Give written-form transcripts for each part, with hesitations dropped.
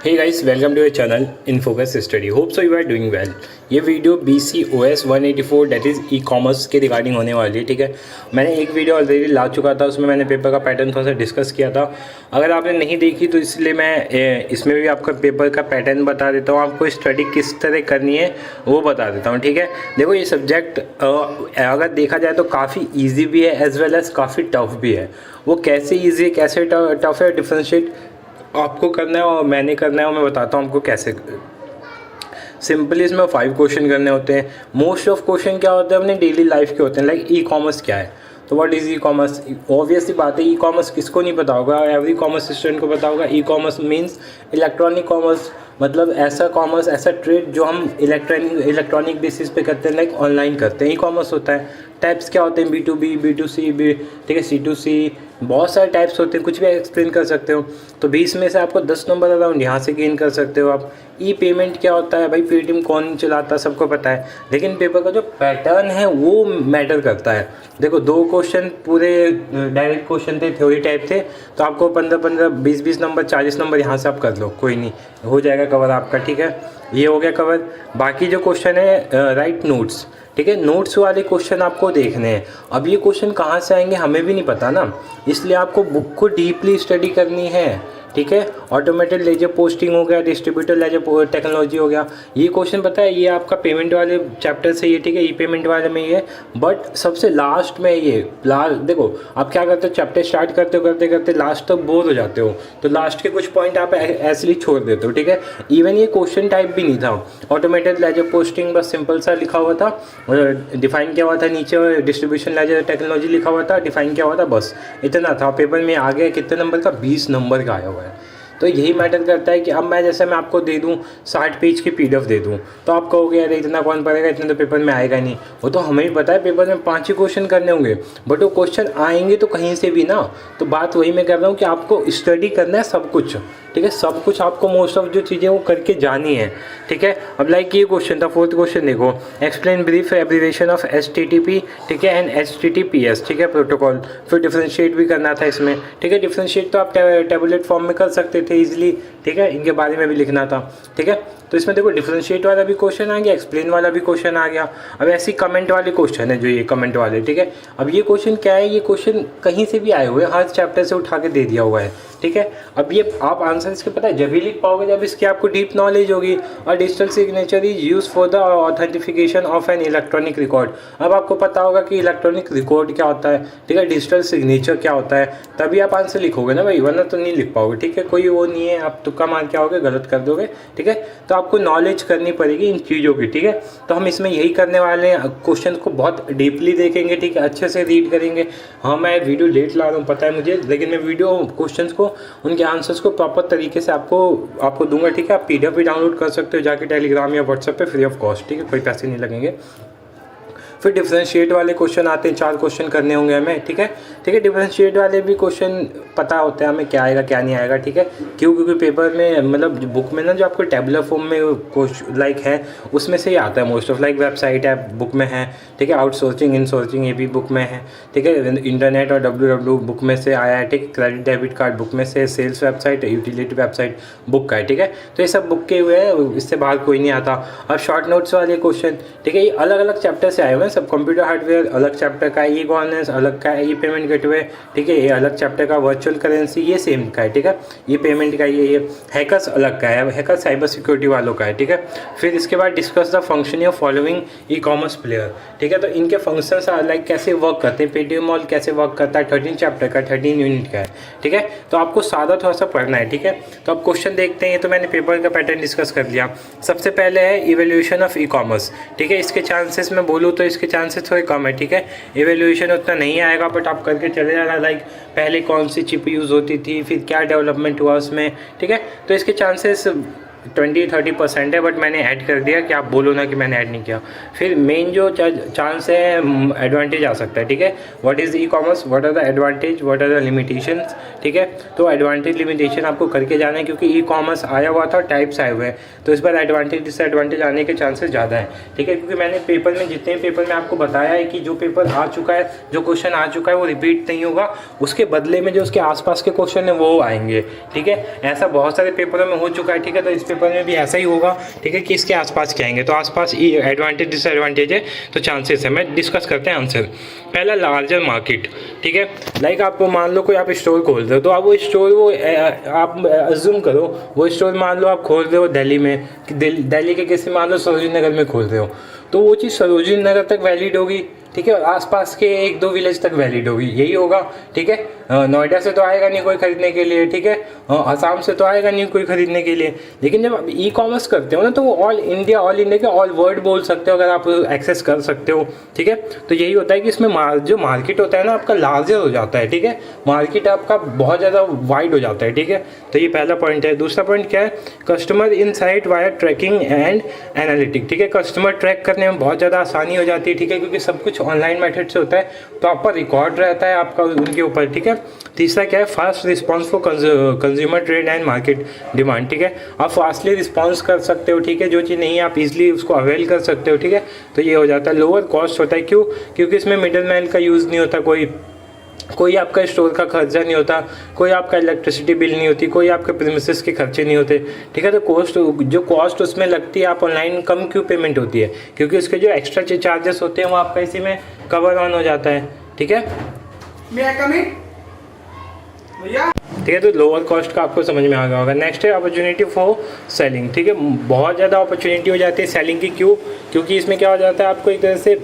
Hey guys, welcome to your channel in focus study. Hope so you are doing well. ये video BCOS 184 that is e commerce के regarding होने वाली है। ठीक है, मैंने एक वीडियो ऑलरेडी ला चुका था, उसमें मैंने पेपर का पैटर्न थोड़ा सा डिस्कस किया था। अगर आपने नहीं देखी तो इसलिए मैं इसमें भी आपका पेपर का पैटर्न बता देता हूँ, आपको स्टडी किस तरह करनी है वो बता देता हूँ। ठीक है, देखो ये सब्जेक्ट अगर देखा जाए तो काफ़ी ईजी भी है एज वेल एज़ काफ़ी टफ भी है। वो कैसे ईजी है कैसे टफ है डिफ्रेंशिएट आपको करना है और मैंने करना है और मैं बताता हूँ आपको कैसे। सिंपली इसमें 5 क्वेश्चन करने होते हैं। मोस्ट ऑफ क्वेश्चन क्या होते हैं अपने डेली लाइफ के होते हैं, लाइक ई कॉमर्स क्या है, तो what is e commerce. Obviously बात है, ई कॉमर्स किसको नहीं पता होगा, एवरी कॉमर्स स्टूडेंट को पता होगा। E commerce means electronic commerce, मतलब ऐसा कॉमर्स, ऐसा ट्रेड जो हम इलेक्ट्रॉनिक बेसिस पे करते हैं, लाइक ऑनलाइन करते हैं, ई कॉमर्स होता है। टाइप्स क्या होते हैं, B2B, B2C, ठीक है, C2C, बहुत सारे टाइप्स होते हैं, कुछ भी एक्सप्लेन कर सकते हो। तो 20 में से आपको 10 नंबर अराउंड यहाँ से गेन कर सकते हो आप। ई पेमेंट क्या होता है भाई, पेटीएम कौन चलाता है सबको पता है, लेकिन पेपर का जो पैटर्न है वो मैटर करता है। देखो 2 क्वेश्चन पूरे डायरेक्ट क्वेश्चन थे, थ्योरी टाइप थे, तो आपको 15-15, 20-20 नंबर, 40 नंबर यहाँ से आप कर लो, कोई नहीं, हो जाएगा कवर आपका। ठीक है, ये हो गया कवर। बाकी जो क्वेश्चन है राइट नोट्स, ठीक है, नोट्स वाले क्वेश्चन आपको देखने हैं। अब ये क्वेश्चन कहाँ से आएंगे हमें भी नहीं पता ना, इसलिए आपको बुक को डीपली स्टडी करनी है। ठीक है, ऑटोमेटेड लेजर पोस्टिंग हो गया, डिस्ट्रीब्यूटर लेजर टेक्नोलॉजी हो गया, ये क्वेश्चन पता है ये आपका पेमेंट वाले चैप्टर से ये, ठीक है, ई पेमेंट वाले में ये, बट सबसे लास्ट में ये देखो आप क्या करते हो, चैप्टर स्टार्ट करते हो करते करते लास्ट तक बोर हो जाते हो, तो लास्ट के कुछ पॉइंट आप ऐसे ही छोड़ देते हो। ठीक है, इवन ये क्वेश्चन टाइप भी नहीं था, ऑटोमेटेड लेजर पोस्टिंग बस सिंपल सा लिखा हुआ था, डिफाइन किया हुआ था, नीचे डिस्ट्रीब्यूशन लेजर टेक्नोलॉजी लिखा हुआ था, डिफाइन किया हुआ था, बस इतना था। पेपर में आ गया कितने नंबर का, 20 नंबर का आया हुआ है। तो यही मैटर करता है कि अब मैं आपको दे दूं 60 पेज की PDF दे दूं, तो आप कहोगे अरे इतना कौन पढ़ेगा, इतना तो पेपर में आएगा नहीं। वो तो हमें भी पता है पेपर में 5 ही क्वेश्चन करने होंगे, बट वो क्वेश्चन आएंगे तो कहीं से भी ना। तो बात वही मैं कर रहा हूँ कि आपको स्टडी करना है सब कुछ। ठीक है, सब कुछ आपको मोस्ट ऑफ जो चीज़ें वो करके जानी है। ठीक है, अब लाइक ये क्वेश्चन था, 4th क्वेश्चन देखो, explain brief abbreviation of HTTP, ठीक है, एंड HTTPS, ठीक है, प्रोटोकॉल। फिर डिफ्रेंशिएट भी करना था इसमें। ठीक है, डिफ्रेंशिएट तो आप टेबुलेट फॉर्म में कर सकते थे इजीली। ठीक है, इनके बारे में भी लिखना था। ठीक है, तो इसमें देखो डिफ्रेंशिएट वाला भी क्वेश्चन आ गया, एक्सप्लेन वाला भी क्वेश्चन आ गया। अब ऐसी कमेंट वाले क्वेश्चन है जो ये कमेंट वाले। ठीक है, अब ये क्वेश्चन क्या है, ये क्वेश्चन कहीं से भी आए हुए हैं, हर चैप्टर से उठा के दे दिया हुआ है। ठीक है, अब ये आप आंसर इसके पता है जब ही लिख पाओगे जब इसकी आपको डीप नॉलेज होगी। और digital signature is use for the authentication of an electronic record. अब आपको पता होगा कि इलेक्ट्रॉनिक रिकॉर्ड क्या होता है, ठीक है, डिजिटल सिग्नेचर क्या होता है, तभी आप आंसर लिखोगे ना भाई, वरना तो नहीं लिख पाओगे। ठीक है, कोई वो नहीं है आप तुक्का मार के आओगे गलत कर दोगे। ठीक है, तो आपको नॉलेज करनी पड़ेगी इन चीज़ों की। ठीक है, तो हम इसमें यही करने वाले हैं, क्वेश्चन को बहुत डीपली देखेंगे। ठीक है, अच्छे से रीड करेंगे। हाँ, मैं वीडियो लेट ला रहा हूँ पता है मुझे, लेकिन मैं वीडियो क्वेश्चंस को, उनके आंसर्स को प्रॉपर तरीके से आपको दूंगा। ठीक है, आप PDF भी डाउनलोड कर सकते हो जाके टेलीग्राम या व्हाट्सएप पे, फ्री ऑफ कॉस्ट। ठीक है, कोई पैसे नहीं लगेंगे। फिर डिफरेंशिएट वाले क्वेश्चन आते हैं, 4 क्वेश्चन करने होंगे हमें। ठीक है, ठीक है, डिफरेंशिएट वाले भी क्वेश्चन पता होता है हमें क्या आएगा क्या नहीं आएगा। ठीक है, क्योंकि पेपर में मतलब बुक में ना जो आपको टेबुलर फॉर्म में लाइक है उसमें से ही आता है मोस्ट ऑफ, लाइक वेबसाइट है बुक में है। ठीक है, आउटसोर्सिंग इनसोर्सिंग ये भी बुक में है। ठीक है, इंटरनेट और WWW बुक में से आया है। ठीक है, क्रेडिट डेबिट कार्ड बुक में से, sales website, utility website book का है। ठीक है, तो ये सब बुक के हुए हैं, इससे बाहर कोई नहीं आता। अब शॉर्ट नोट्स वाले क्वेश्चन, ठीक है, ये अलग अलग चैप्टर से आए हुए हैं सब। कंप्यूटर हार्डवेयर अलग चैप्टर का है, ई गवर्नेंस अलग का है, ई पेमेंट गेटवे, ठीक है, ये अलग चैप्टर का, वर्चुअल करेंसी ये सेम का है। ठीक है, ये पेमेंट का, ये हैकर्स अलग का है, हैकर साइबर सिक्योरिटी वालों का है। ठीक है, फिर इसके बाद discuss the functioning of following e commerce player. ठीक है, तो इनके फंक्शंस लाइक कैसे वर्क करते हैं, पेटीएम मॉल कैसे वर्क करता है, 13 चैप्टर का, 13 यूनिट का है। ठीक है, तो आपको सादा थोड़ा सा पढ़ना है। ठीक है, तो अब क्वेश्चन देखते हैं। तो मैंने पेपर का पैटर्न डिस्कस कर लिया। सबसे पहले है इवेल्यूएशन ऑफ ई कॉमर्स। ठीक है, इसके चांसेस मैं बोलूँ तो इसके चांसेस थोड़े कम है। ठीक है, इवेल्यूएशन उतना नहीं आएगा, बट आप करके चले जाना, लाइक पहले कौन सी चिप यूज़ होती थी, फिर क्या डेवलपमेंट हुआ उसमें। ठीक है, तो इसके चांसेस 20-30% है, बट मैंने ऐड कर दिया कि आप बोलो ना कि मैंने ऐड नहीं किया। फिर मेन जो चांस है एडवांटेज आ सकता है, ठीक है। What is E commerce, what are the advantage, what are the limitations, ठीक है। तो एडवांटेज लिमिटेशन आपको करके जाना है, क्योंकि ई कॉमर्स आया हुआ था, टाइप्स आए हुए हैं, तो इस पर एडवांटेज डिसएडवांटेज आने के चांसेस ज़्यादा है, ठीक है। क्योंकि मैंने पेपर में जितने पेपर में आपको बताया है कि जो पेपर आ चुका है, जो क्वेश्चन आ चुका है वो रिपीट नहीं होगा, उसके बदले में जो उसके आसपास के क्वेश्चन है वो आएंगे, ठीक है। ऐसा बहुत सारे पेपरों में हो चुका है, ठीक है। तो इस पेपर में भी ऐसा ही होगा, ठीक है, कि इसके आसपास क्या आएंगे। तो आसपास एडवांटेज डिसएडवांटेज है, तो चांसेस है। मैं डिस्कस करते हैं आंसर। पहला, लार्जर मार्केट, ठीक है। लाइक आप मान लो कोई आप स्टोर खोल रहे हो, तो आप वो स्टोर आप अज्यूम करो वो स्टोर मान लो आप खोल रहे हो दिल्ली में, दिल्ली के किसी मान लो सरोजिनी नगर में खोल रहे हो, तो वो चीज़ सरोजिनी नगर तक वैलिड होगी, ठीक है। आसपास के 1-2 विलेज तक वैलिड होगी, यही होगा, ठीक है। नोएडा से तो आएगा नहीं कोई खरीदने के लिए, ठीक है। आसाम से तो आएगा नहीं कोई खरीदने के लिए। लेकिन जब आप ई कॉमर्स करते हो ना, तो वो ऑल इंडिया के ऑल वर्ल्ड बोल सकते हो, अगर आप एक्सेस कर सकते हो, ठीक है। तो यही होता है कि इसमें जो मार्केट होता है ना आपका, लार्जर हो जाता है, ठीक है। मार्केट आपका बहुत ज़्यादा वाइड हो जाता है, ठीक है। तो ये पहला पॉइंट है। दूसरा पॉइंट क्या है, customer insight via tracking and analytic, ठीक है। कस्टमर ट्रैक करने में बहुत ज़्यादा आसानी हो जाती है, ठीक है, क्योंकि सब कुछ ऑनलाइन मेथड से होता है, तो आपका रिकॉर्ड रहता है आपका उनके ऊपर, ठीक है। तीसरा क्या है, fast response for consumer trade and market demand, ठीक है। आप फास्टली रिस्पांस कर सकते हो, ठीक है। जो चीज़ नहीं है आप इजीली उसको अवेल कर सकते हो, ठीक है। तो ये हो जाता है। लोअर कॉस्ट होता है, क्यों? क्योंकि इसमें मिडल मैन का यूज़ नहीं होता, कोई आपका स्टोर का खर्चा नहीं होता, कोई आपका इलेक्ट्रिसिटी बिल नहीं होती, कोई आपके प्रीमिसेस के खर्चे नहीं होते, ठीक है। तो जो कॉस्ट उसमें लगती है, आप ऑनलाइन कम क्यों पेमेंट होती है? क्योंकि उसके जो एक्स्ट्रा चार्जेस होते हैं वो आपका इसी में कवर ऑन हो जाता है, ठीक है। ठीक है, तो लोअर कॉस्ट का आपको समझ में आ गया होगा। नेक्स्ट है अपॉर्चुनिटी फॉर सेलिंग, ठीक है। बहुत ज़्यादा अपॉर्चुनिटी हो जाती है सेलिंग की, क्यों? क्योंकि इसमें क्या हो जाता है, आपको एक तरह से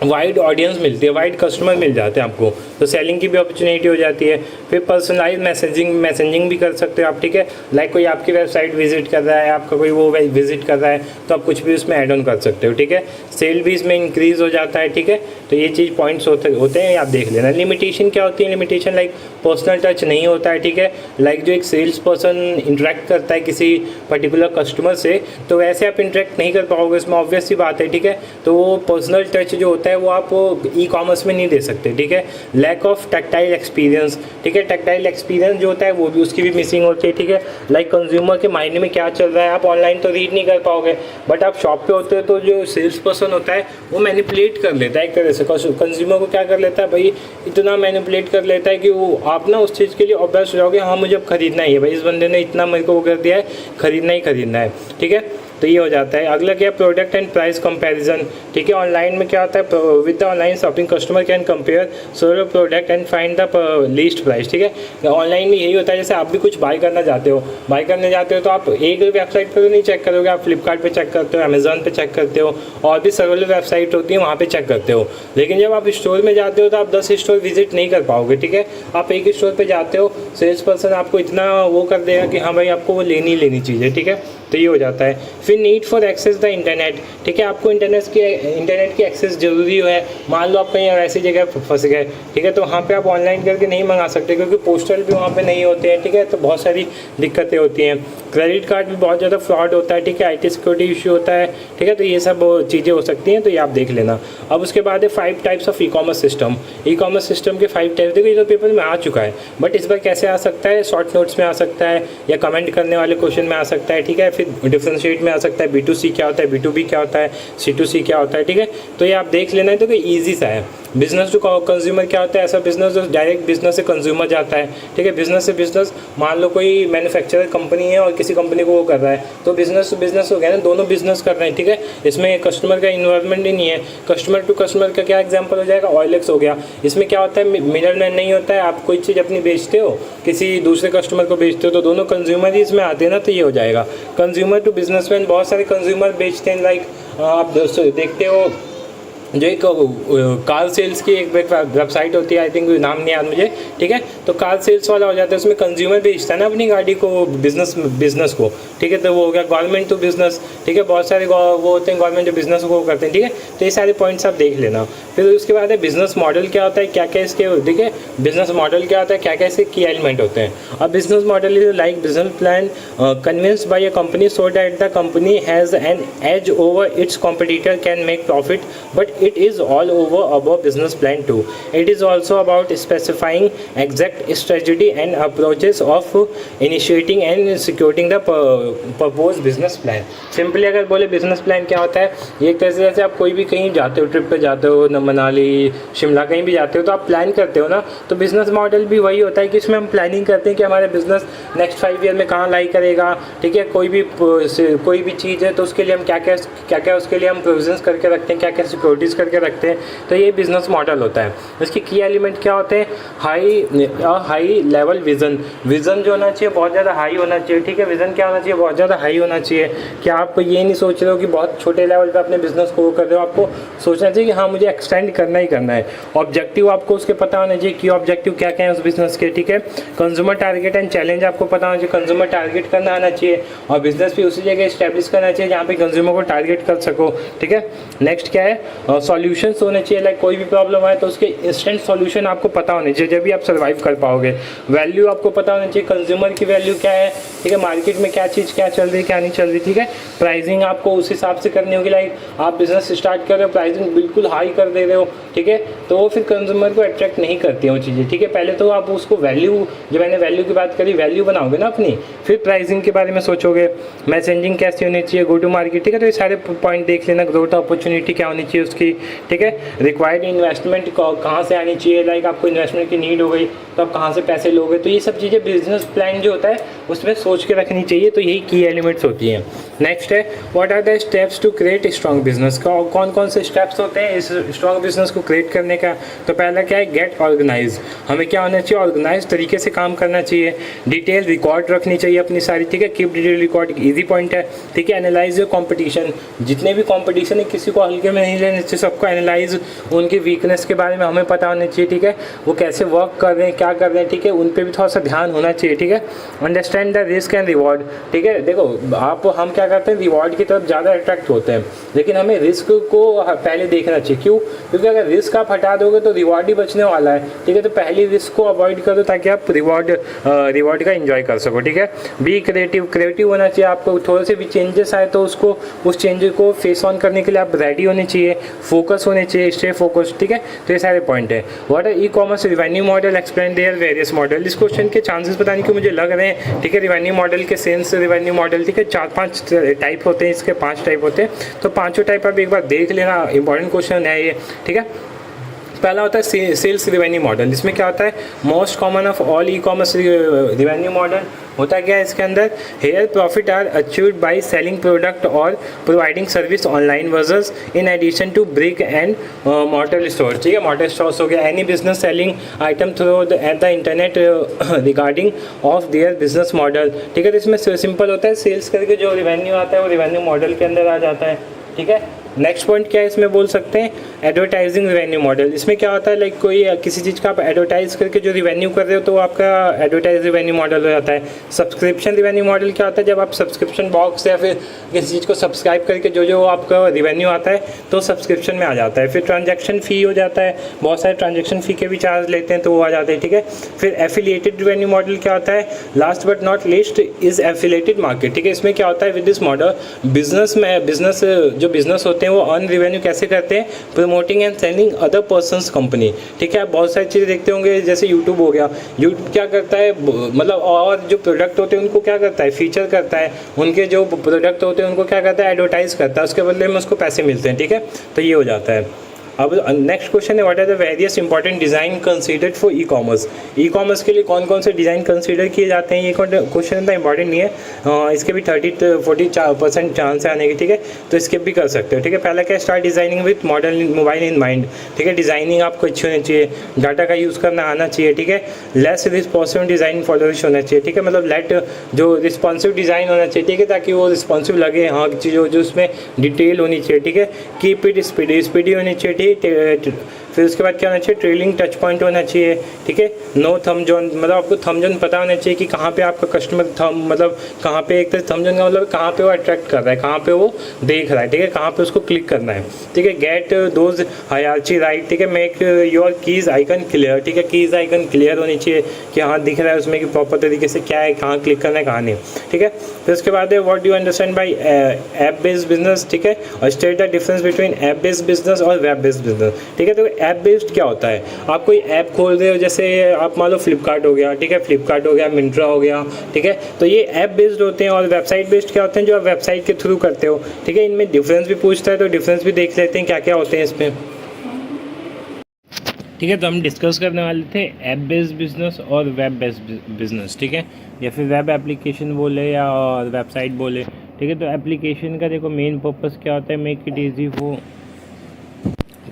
वाइड ऑडियंस मिलती है, वाइड कस्टमर मिल जाते हैं आपको, तो सेलिंग की भी अपॉर्चुनिटी हो जाती है। फिर पर्सनलाइज मैसेजिंग भी कर सकते हो आप, ठीक है। लाइक कोई आपकी वेबसाइट विजिट कर रहा है, आपका कोई वो विजिट कर रहा है, तो आप कुछ भी उसमें ऐड ऑन कर सकते हो, ठीक है। सेल भी इसमें इंक्रीज हो जाता है, ठीक है। तो ये चीज़ पॉइंट्स होते हैं, आप देख लेना। लिमिटेशन क्या होती है? लिमिटेशन लाइक पर्सनल टच नहीं होता है, ठीक है। लाइक जो एक सेल्स पर्सन इंटरेक्ट करता है किसी पर्टिकुलर कस्टमर से, तो वैसे आप इंटरेक्ट नहीं कर पाओगे, इसमें ऑब्वियस सी बात है, ठीक है। तो वो पर्सनल टच जो होता है वो आप ई कॉमर्स में नहीं दे सकते, ठीक है। लैक ऑफ टैक्टाइल एक्सपीरियंस, ठीक है। टैक्टाइल एक्सपीरियंस जो होता है वो भी उसकी भी मिसिंग होती है, ठीक है। लाइक कंज्यूमर के माइंड में क्या चल रहा है आप ऑनलाइन तो रीड नहीं कर पाओगे, बट आप शॉप पे होते हो तो जो सेल्स पर्सन होता है वो मैनिपुलेट कर लेता है एक तरह से। कंज्यूमर को क्या कर लेता है भाई, इतना मैनिपुलेट कर लेता है कि वो आप ना उस चीज़ के लिए ऑब्सेस्ड हो जाओगे, हाँ मुझे अब खरीदना ही है भाई, इस बंदे ने इतना मेरे को वो कर दिया है, खरीदना ही खरीदना है, ठीक है। तो ये हो जाता है। अगला क्या है, प्रोडक्ट एंड प्राइस कंपैरिजन, ठीक है। ऑनलाइन में क्या होता है, with the online shopping customer can compare several product and find the least price, ठीक है। ऑनलाइन में यही होता है, जैसे आप भी कुछ बाय करने जाते हो तो आप एक वेबसाइट पर तो नहीं चेक करोगे, आप फ्लिपकार्ट पे चेक करते हो, अमेजोन पे चेक करते हो, और भी सेवरल वेबसाइट होती है वहाँ पे चेक करते हो। लेकिन जब आप स्टोर में जाते हो तो आप 10 स्टोर विजिट नहीं कर पाओगे, ठीक है। आप एक स्टोर पर जाते हो, सेल्स पर्सन आपको इतना वो कर देगा कि हाँ भाई आपको वो लेनी चीज़ है, ठीक है। तो ये हो जाता है। फिर need for access the internet, ठीक है। आपको इंटरनेट की एक्सेस जरूरी है। मान लो आप कहीं ऐसी जगह फंस गए, ठीक है, तो वहाँ पे आप ऑनलाइन करके नहीं मंगा सकते, क्योंकि पोस्टल भी वहाँ पे नहीं होते हैं, ठीक है। तो बहुत सारी दिक्कतें होती हैं। क्रेडिट कार्ड भी बहुत ज़्यादा फ्रॉड होता है, ठीक है। IT सिक्योरिटी इशू होता है, ठीक है। तो ये सब चीज़ें हो सकती हैं, तो ये आप देख लेना। अब उसके बाद है 5 types of e commerce system. E commerce system के 5 टाइप्स, देखो ये तो पेपर में आ चुका है, बट इस बार कैसे आ सकता है, शॉर्ट नोट्स में आ सकता है, या कमेंट करने वाले क्वेश्चन में आ सकता है, ठीक है। फिर डिफरेंशिएट में आ सकता है, B2C क्या होता है, B2B क्या होता है, C2C क्या होता है, ठीक है। तो ये आप देख लेना है। तो ईजी सा है। बिजनेस टू कंज्यूमर क्या होता है, ऐसा बिजनेस जो डायरेक्ट बिजनेस से कंज्यूमर जाता है, ठीक है। बिजनेस से बिजनेस, मान लो कोई मैन्युफैक्चरर कंपनी है और किसी कंपनी को वो कर रहा है, तो बिजनेस टू बिजनेस हो गया ना, दोनों बिजनेस कर रहे हैं, ठीक है। इसमें कस्टमर का इन्वॉल्वमेंट ही नहीं है। कस्टमर टू कस्टमर का क्या एग्जाम्पल हो जाएगा, OLX हो गया। इसमें क्या होता है, मिडल मैन नहीं होता है। आप कोई चीज़ अपनी बेचते हो, किसी दूसरे कस्टमर को बेचते हो, तो दोनों कंज्यूमर ही इसमें आते हैं ना, तो ये हो जाएगा। कंज्यूमर टू बिजनेसमैन, बहुत सारे कंज्यूमर बेचते हैं। लाइक आप देखते हो जो एक कार सेल्स की एक वेबसाइट होती है, आई थिंक नाम नहीं याद मुझे, ठीक है। तो कार सेल्स वाला हो जाता है, उसमें कंज्यूमर बेचता है ना अपनी गाड़ी को बिजनेस को, ठीक है। तो वो हो गया गवर्नमेंट टू बिजनेस, ठीक है। बहुत सारे वो होते हैं गवर्नमेंट जो बिजनेस को करते हैं, ठीक है। तो ये सारे पॉइंट्स आप देख लेना। फिर उसके बाद है बिजनेस मॉडल क्या होता है, क्या क्या इसके, देखिए बिजनेस मॉडल क्या होता है, क्या क्या इसके की एलिमेंट होते हैं। अब business model is like business plan convinced by a company so that the company has an edge over its competitor can make profit, but it is all over above business plan too. It is also about specifying exact strategy and approaches of initiating and executing the proposed business plan. Simply अगर बोले business plan क्या होता है, ये एक तरह से जैसे आप कोई भी कहीं जाते हो, ट्रिप पे जाते हो, मनाली शिमला कहीं भी जाते हो, तो आप प्लान करते हो ना। तो बिजनेस मॉडल भी वही होता है कि इसमें हम प्लानिंग करते हैं कि हमारा बिजनेस नेक्स्ट 5 ईयर में कहाँ लाई करेगा, ठीक है। कोई भी चीज़ है तो उसके लिए हम क्या उसके लिए हम प्रोविजंस करके रखते हैं, क्या क्या सिक्योरिटीज़ करके रखते हैं। तो ये बिजनेस मॉडल होता है। इसके की एलिमेंट क्या होते हैं, हाई लेवल विज़न जो होना चाहिए बहुत ज़्यादा हाई होना चाहिए, ठीक है। विज़न क्या होना चाहिए, बहुत ज़्यादा हाई होना चाहिए कि आप ये नहीं सोच रहे हो कि बहुत छोटे लेवल पे अपने बिजनेस को कर रहे हो। आपको सोचना चाहिए कि हाँ मुझे एक्सटेंड करना ही करना है। ऑब्जेक्टिव आपको उसके पता होना चाहिए कि ऑब्जेक्टिव क्या क्या है उस बिजनेस के, ठीक है। कंज्यूमर टारगेट एंड चैलेंज आपको पता होना चाहिए, कंज्यूमर टारगेट करना आना चाहिए, और बिजनेस भी उसी जगह स्टैब्लिश करना चाहिए जहाँ पे कंज्यूमर को टारगेट कर सको, ठीक है। नेक्स्ट क्या है, सॉल्यूशंस होने चाहिए। लाइक कोई भी प्रॉब्लम आए तो उसके इंस्टेंट सॉल्यूशन आपको पता होने चाहिए, जब भी आप सर्वाइव कर पाओगे। वैल्यू आपको पता होना चाहिए, कंज्यूमर की वैल्यू क्या है, ठीक है। मार्केट में क्या चीज़ क्या चल रही है क्या नहीं चल रही, ठीक है। प्राइसिंग आपको उस हिसाब से करनी होगी। लाइक आप बिजनेस स्टार्ट कर रहे हो, प्राइसिंग बिल्कुल हाई कर दे रहे हो, ठीक है, तो वो फिर कंज्यूमर को अट्रैक्ट नहीं करती हैं वो चीज़ें, ठीक है। पहले तो आप उसको वैल्यू, जो मैंने वैल्यू की बात करी, वैल्यू बनाओगे ना अपनी, फिर प्राइसिंग के बारे में सोचोगे। मैसेजिंग कैसी होनी चाहिए, गो टू मार्केट, ठीक है। तो ये सारे पॉइंट देख लेना। ग्रोथ अपॉर्चुनिटी क्या होनी चाहिए उसकी, ठीक है। रिक्वायर्ड इन्वेस्टमेंट कहाँ से आनी चाहिए, लाइक आपको इन्वेस्टमेंट की नीड हो गई तो आप कहाँ से पैसे लोगे। तो ये सब चीज़ें बिजनेस प्लान जो होता है उसमें सोच के रखनी चाहिए। तो यही की एलिमेंट्स होती हैं। नेक्स्ट है what are the steps to create strong business. कौन कौन से स्टेप्स होते हैं इस स्ट्रॉन्ग बिजनेस को क्रिएट करने का। तो पहला क्या है, गेट ऑर्गेनाइज। हमें क्या होना चाहिए, ऑर्गेनाइज तरीके से काम करना चाहिए। डिटेल रिकॉर्ड रखनी चाहिए अपनी सारी, ठीक है। Keep detail record, easy point है, ठीक है। एनालाइज योर कॉम्पिटिशन, जितने भी कॉम्पिटिशन है किसी को हल्के में नहीं लेने चाहिए, सबको एनालाइज, उनकी वीकनेस के बारे में हमें पता होना चाहिए, ठीक है। वो कैसे वर्क कर रहे हैं, क्या कर रहे हैं, ठीक है, उन पर भी थोड़ा सा ध्यान होना चाहिए, ठीक है। Understand the risk and reward, ठीक है। देखो हम क्या करते हैं, रिवॉर्ड की तरफ ज़्यादा अट्रैक्ट होते हैं, लेकिन हमें रिस्क को पहले देखना चाहिए। क्यों, क्योंकि अगर रिस्क आप हटा दोगे तो रिवॉर्ड ही बचने वाला है, ठीक है। तो पहले रिस्क को अवॉइड करो ताकि आप रिवॉर्ड का एंजॉय कर सको, ठीक है। बी क्रिएटिव होना चाहिए। आपको थोड़े से भी चेंजेस आए तो उसको उस चेंज को फेस ऑन करने के लिए आप रेडी होने चाहिए, फोकस होने चाहिए, स्टे फोकस, ठीक है। तो ये सारे पॉइंट है। What are e commerce revenue model, explain their various model. इस क्वेश्चन के चांसेस पता नहीं क्यों मुझे लग रहे हैं, ठीक है। रिवेन्यू मॉडल के सेल्स रिवेन्यू मॉडल, ठीक है, 4-5 टाइप होते हैं, इसके 5 टाइप होते हैं। तो पाँचों टाइप आप एक बार देख लेना, इंपॉर्टेंट क्वेश्चन है ये, ठीक है। पहला होता है सेल्स रिवेन्यू मॉडल। इसमें क्या होता है, most common of all e commerce revenue model होता क्या है इसके अंदर, here profit are achieved by selling product और providing service online versus in addition to brick and mortal store, ठीक है। मॉर्टल स्टोर्स हो गया, any business selling item through at the internet regarding of their business model, ठीक है। तो इसमें simple होता है, सेल्स करके जो रिवेन्यू आता है वो रिवेन्यू मॉडल के अंदर आ जाता है, ठीक है। नेक्स्ट पॉइंट क्या है इसमें बोल सकते हैं, एडवर्टाइजिंग रिवेन्यू मॉडल। इसमें क्या होता है, लाइक कोई किसी चीज़ का आप एडवर्टाइज करके जो रिवेन्यू कर रहे हो तो वो आपका एडवर्टाइज रिवेन्यू मॉडल हो जाता है। सब्सक्रिप्शन रिवेन्यू मॉडल क्या होता है, जब आप सब्सक्रिप्शन बॉक्स या फिर किसी चीज़ को सब्सक्राइब करके जो आपका रिवेन्यू आता है तो सब्सक्रिप्शन में आ जाता है। फिर ट्रांजैक्शन फ़ी हो जाता है, बहुत सारे ट्रांजैक्शन फ़ी के भी चार्ज लेते हैं तो वो आ जाते हैं, ठीक है। फिर एफिलिएटेड रिवेन्यू मॉडल क्या होता है, last but not least is affiliated market, ठीक है। इसमें क्या होता है, विद दिस मॉडल जो बिजनेस होते हैं वो अर्न रेवेन्यू कैसे करते हैं, promoting and selling other persons company, ठीक है। आप बहुत सारी चीज़ें देखते होंगे, जैसे यूट्यूब हो गया, यूट्यूब क्या करता है, मतलब और जो प्रोडक्ट होते हैं उनको क्या करता है, फीचर करता है, उनके जो प्रोडक्ट होते हैं उनको क्या करता है, एडवर्टाइज करता है, उसके बदले में उसको पैसे मिलते हैं, ठीक है। तो ये हो जाता है। अब नेक्स्ट क्वेश्चन है, what are the various important design considered for e commerce. E commerce के लिए कौन कौन से डिज़ाइन कंसीडर किए जाते हैं, ये क्वेश्चन इतना इंपॉर्टेंट नहीं है, इसके भी 30-40% चांस है आने की, ठीक है। तो स्किप भी कर सकते हो, ठीक है। पहला क्या, start designing with model mobile in mind, ठीक है। डिज़ाइनिंग आपको अच्छी होनी चाहिए, डाटा का यूज़ करना आना चाहिए, ठीक है। लेस रिस्पॉन्सिव डिज़ाइन फॉलोइश होना चाहिए, ठीक है। मतलब लेट जो रिस्पॉन्सिव डिज़ाइन होना चाहिए, ठीक है, ताकि वो रिस्पॉन्सिव लगे, हाँ, जो उसमें डिटेल होनी चाहिए, ठीक है। कीप इट स्पीडी होनी चाहिए, फिर उसके बाद क्या होना चाहिए, ट्रेलिंग टच पॉइंट होना चाहिए, ठीक है। नो थम जोन, मतलब आपको थम जोन पता होना चाहिए कि कहाँ पे आपका कस्टमर थम, मतलब कहाँ पे, एक तरह थम जोन का मतलब कहाँ पे वो अट्रैक्ट कर रहा है, कहाँ पे वो देख रहा है, ठीक है, कहाँ पे उसको क्लिक करना है, ठीक है। गेट दोज हायरार्ची राइट, ठीक है। Make your keys icon clear, ठीक है, कीज़ आइकन क्लियर होनी चाहिए कि हाँ दिख रहा है उसमें कि प्रॉपर तरीके से क्या है, कहाँ क्लिक करना है, कहाँ नहीं, ठीक है। फिर उसके बाद है what do you understand by app based business, ठीक है, और state the difference between app based business और वेब बेस्ड बिजनेस, ठीक है। तो ऐप बेस्ड क्या होता है, आप कोई ऐप खोल रहे हो, जैसे आप मान लो फ्लिपकार्ट हो गया, ठीक है, फ्लिपकार्ट हो गया, मिंत्रा हो गया, ठीक है, तो ये ऐप बेस्ड होते हैं। और वेबसाइट बेस्ड क्या होते हैं, जो आप वेबसाइट के थ्रू करते हो, ठीक है। इनमें डिफरेंस भी पूछता है, तो डिफरेंस भी देख लेते हैं क्या क्या होते हैं इसमें, ठीक है। तो हम डिस्कस करने वाले थे ऐप बेस्ड बिजनेस और वेब बेस्ड बिजनेस, ठीक है, या फिर वेब एप्लीकेशन बोले या वेबसाइट बोले, ठीक है। तो एप्लीकेशन का देखो मेन पर्पस क्या होता है, मेक इट ईजी हो,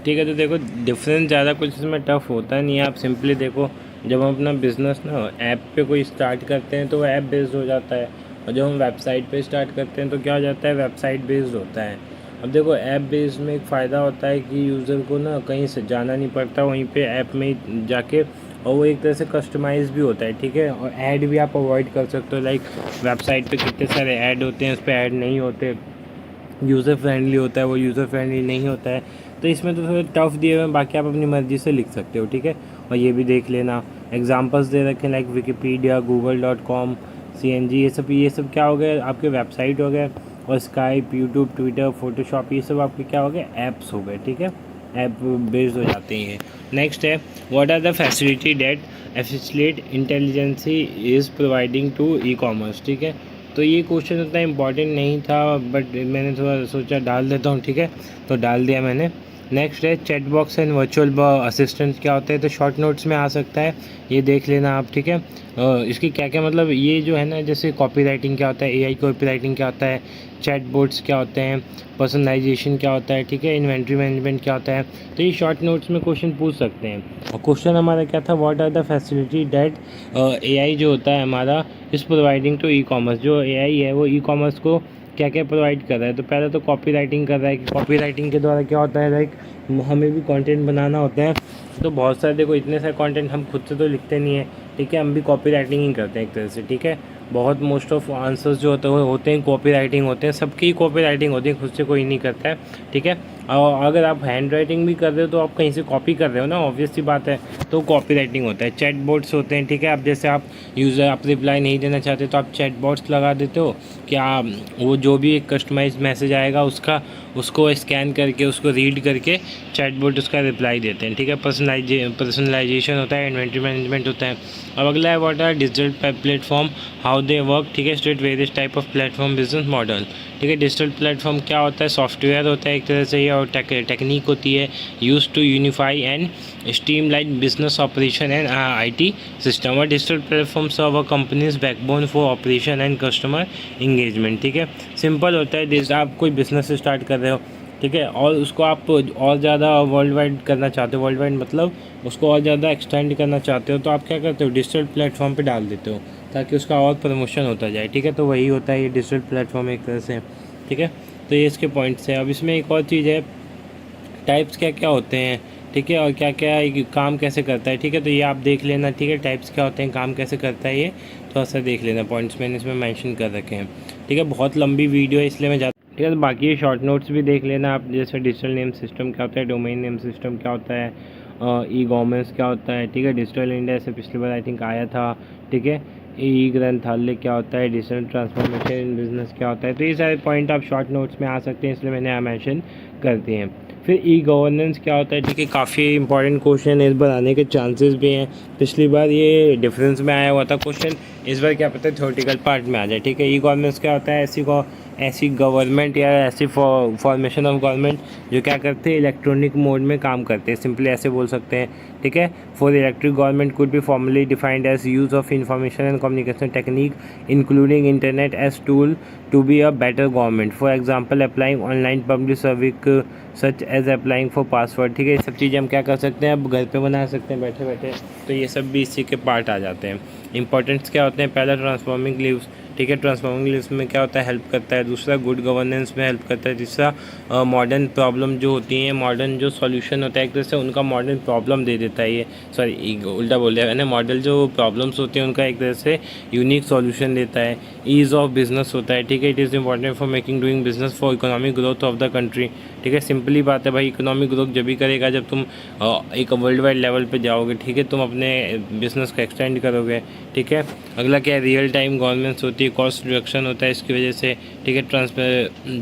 ठीक है। तो देखो डिफरेंस ज़्यादा कुछ इसमें टफ होता नहीं है। आप सिंपली देखो, जब हम अपना बिज़नेस ना ऐप पे कोई स्टार्ट करते हैं तो वो ऐप बेस्ड हो जाता है, और जब हम वेबसाइट पे स्टार्ट करते हैं तो क्या हो जाता है, वेबसाइट बेस्ड होता है। अब देखो ऐप बेस्ड में एक फ़ायदा होता है कि यूज़र को ना कहीं से जाना नहीं पड़ता, वहीं पे ऐप में ही जाके, और वो एक तरह से कस्टमाइज़ भी होता है, ठीक है। और ऐड भी आप अवॉइड कर सकते हो, लाइक वेबसाइट पे कितने सारे ऐड होते हैं, उस पर ऐड नहीं होते, यूज़र फ्रेंडली होता है, वो यूज़र फ्रेंडली नहीं होता है। तो इसमें तो थोड़ा टफ दिए हुए हैं, बाकी आप अपनी मर्ज़ी से लिख सकते हो, ठीक है। और ये भी देख लेना, एग्जांपल्स दे रखे हैं लाइक विकिपीडिया, google.com, CNG, ये सब क्या हो गए, आपके वेबसाइट हो गए, और स्काइप, यूट्यूब, ट्विटर, फोटोशॉप, ये सब आपके क्या हो गए, ऐप्स हो गए, ठीक है, ऐप बेस्ड हो जाते हैं। नेक्स्ट है what are the facility that efficient intelligency is providing to e commerce, ठीक है। तो ये क्वेश्चन उतना इम्पॉर्टेंट नहीं था, बट मैंने थोड़ा सोचा डाल देता हूँ, ठीक है, तो डाल दिया मैंने। नेक्स्ट है chat box and virtual assistant क्या होता है, तो शॉर्ट नोट्स में आ सकता है, ये देख लेना आप, ठीक है। इसकी क्या क्या मतलब, ये जो है ना, जैसे कॉपी राइटिंग क्या होता है, AI कॉपी राइटिंग क्या होता है, चैट बोर्ड्स क्या होते हैं, पर्सनलाइजेशन क्या होता है, ठीक है, इन्वेंट्री मैनेजमेंट क्या होता है, तो ये शॉर्ट नोट्स में क्वेश्चन पूछ सकते हैं। और क्वेश्चन हमारा क्या था, what are the facility that AI जो होता है हमारा is providing to E commerce, जो AI है वो ई कॉमर्स को क्या क्या प्रोवाइड कर रहा है। तो पहले तो कॉपी राइटिंग कर रहा है, कि कॉपी राइटिंग के द्वारा क्या होता है, लाइक हमें भी कंटेंट बनाना होता है, तो बहुत सारे देखो इतने सारे कंटेंट हम खुद से तो लिखते नहीं है, ठीक है, हम भी कॉपी राइटिंग ही करते हैं एक तरह से, ठीक है। बहुत मोस्ट ऑफ आंसर्स जो होते हैं कॉपी राइटिंग होते हैं, सबकी कॉपी राइटिंग होती है, खुद से कोई नहीं करता है, ठीक है। और अगर आप हैंड राइटिंग भी कर रहे हो तो आप कहीं से कॉपी कर रहे हो ना, ऑब्वियस सी बात है, तो कॉपी राइटिंग होता है। चैट बोर्ड्स होते हैं, ठीक है, आप जैसे आप यूज़र आप रिप्लाई नहीं देना चाहते तो आप चैट बोर्ड्स लगा देते हो, क्या वो जो भी एक कस्टमाइज मैसेज आएगा उसको स्कैन करके, उसको रीड करके चैट बोर्ड उसका रिप्लाई देते हैं, ठीक है। पर्सनलाइजेशन होता है, इन्वेंट्री मैनेजमेंट होता है। अब अगला है what are digital platform, how they work, ठीक है, state various type of platform business model, ठीक है। डिजिटल प्लेटफॉर्म क्या होता है, सॉफ्टवेयर होता है एक तरह से, और टेक्निक होती है use to unify and streamline business operation and IT system. और digital platform serve a companies backbone for operation and customer engagement, ठीक है। सिंपल होता है, जैसे आप कोई बिजनेस स्टार्ट कर रहे हो, ठीक है, और उसको आप और ज़्यादा वर्ल्ड वाइड करना चाहते हो, वर्ल्ड वाइड मतलब उसको और ज़्यादा एक्सटेंड करना चाहते हो, तो आप क्या करते हो, डिजिटल प्लेटफॉर्म पे डाल देते हो ताकि उसका और प्रमोशन होता जाए, ठीक है। तो वही होता है ये डिजिटल प्लेटफॉर्म एक तरह से, ठीक है। तो ये इसके पॉइंट्स हैं। अब इसमें एक और चीज़ है, टाइप्स क्या क्या होते हैं, ठीक है, और क्या क्या काम कैसे करता है, ठीक है। तो ये आप देख लेना, ठीक है, टाइप्स क्या होते हैं, काम कैसे करता है, ये थोड़ा सा देख लेना, पॉइंट्स मैंने इसमें मेंशन कर रखे हैं, ठीक है। बहुत लंबी वीडियो है इसलिए मैं ठीक है। तो बाकी ये शॉर्ट नोट्स भी देख लेना आप, जैसे डिजिटल नेम सिस्टम क्या होता है, डोमेन नेम सिस्टम क्या होता है, ई गवर्नेंस क्या होता है, ठीक है। डिजिटल इंडिया से पिछली बार आई थिंक आया था, ठीक है। ई ग्रंथालय क्या होता है, डिजिटल ट्रांसफॉर्मेशन इन बिजनेस क्या होता है, तो ये सारे पॉइंट आप शॉर्ट नोट्स में आ सकते हैं, इसलिए मैंने यहाँ मेंशन कर दिए हैं। फिर ई गवर्नेंस क्या होता है, ठीक है, काफ़ी इंपॉर्टेंट क्वेश्चन है, इस बार आने के चांसेस भी हैं। पिछली बार ये डिफरेंस में आया हुआ था क्वेश्चन, इस बार क्या पता है थ्योरेटिकल पार्ट में आ जाए, ठीक है। ई गवर्नेंस क्या होता है, ऐसी गवर्नमेंट या ऐसी फॉर्मेशन ऑफ गवर्नमेंट जो क्या करते हैं, इलेक्ट्रॉनिक मोड में काम करते हैं, सिंपली ऐसे बोल सकते हैं, ठीक है। For electric government could be formally defined as use of information and communication technique including internet as tool to be a better government, for example applying online public service such as applying for password, ठीक है। ये सब चीज़ें हम क्या कर सकते हैं, अब घर पे बना सकते हैं बैठे बैठे, तो ये सब भी इसी के पार्ट आ जाते हैं। इंपॉर्टेंट्स क्या होते हैं, पहला ट्रांसफॉर्मिंग लिव्स ठीक है। ट्रांसफॉर्मिंग लिस्ट में क्या होता है, हेल्प करता है। दूसरा गुड गवर्नेंस में हेल्प करता है। तीसरा मॉडर्न प्रॉब्लम जो होती हैं, मॉडर्न जो सॉल्यूशन होता है एक तरह से उनका मॉडर्न प्रॉब्लम दे देता है ये, सॉरी उल्टा बोल दिया मैंने, मॉडल जो प्रॉब्लम्स होते हैं उनका एक तरह से यूनिक सॉल्यूशन देता है। ईज़ ऑफ बिजनेस होता है, ठीक है। It is important for making doing business for economic growth of the country, ठीक है। सिंपली बात है भाई, इकोनॉमिक ग्रोथ जब भी करेगा जब तुम एक वर्ल्ड वाइड लेवल पे जाओगे, ठीक है, तुम अपने बिजनेस को एक्सटेंड करोगे, ठीक है। अगला क्या है, रियल टाइम गवर्नेंस होती है, कॉस्ट रिडक्शन होता है इसकी वजह से, ठीक है।